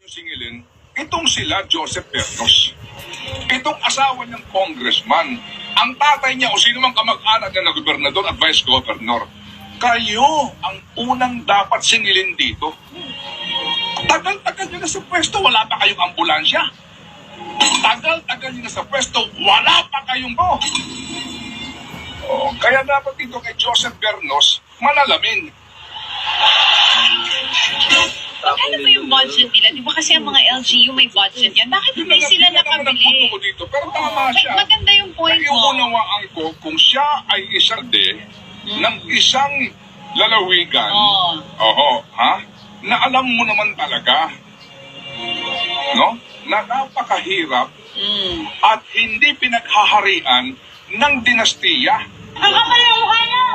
singilin, itong sila Joseph Bernos. Itong asawa niyang congressman. Ang tatay niya o sino mang kamag-anak niya na gobernador at vice governor. Kayo ang unang dapat singilin dito. Tagal-tagal niyo na sa pwesto, wala pa kayong ambulansya. Tagal-tagal niyo na sa pwesto, wala pa kayong kaya dapat dito kay Joseph Bernos, manalamin. Ano ba yung budget nila? Di ba kasi ang mga LGU may budget yan? Bakit hindi sila nakabili? Ko dito, pero tama siya. Maganda yung point mo. Iunawaan ko kung siya ay isang ng isang lalawigan. Na alam mo naman talaga, no? Na napakahirap at hindi pinaghaharian ng dinastiya. Ang kapal ng mukha niyo!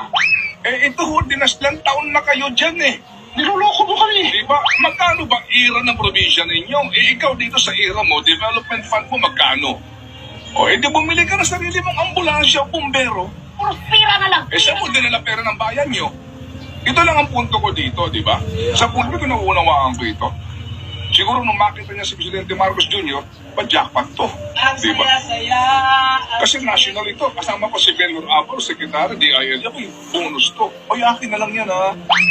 Ito ho, dinastiyan taon na kayo dyan Niloloko mo kami. Diba? Magkano ba ira ng probinsya ninyo? Ikaw dito sa ira mo, development fund mo, magkano? Di bumili ka na sarili mong ambulansya o bumbero. Puro pira na lang. Saan mo dinala pera ng bayan nyo? Ito lang ang punto ko dito, di ba? Sa punto ko naunawaan ko ito. Siguro nung makita niya si Presidente Marcos Jr., pa-jackpot to. Di ba? Kasi national ito. Kasama pa si Benlor Abor, Secretary, DIL. Bonus to. Akin na lang yan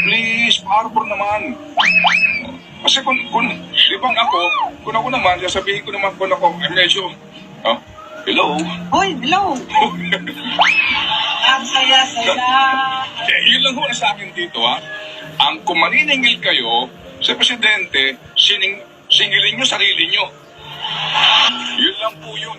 Please, pa-arbor naman. Kasi kung di ba kung ako naman, sabihin ko naman kung ako, medyo, hello? Hoy, hello! Ang saya-saya. Yun lang ho na sa akin dito, Ang kung maniningil kayo sa Presidente, singilin nyo sarili nyo. Yun lang po yun.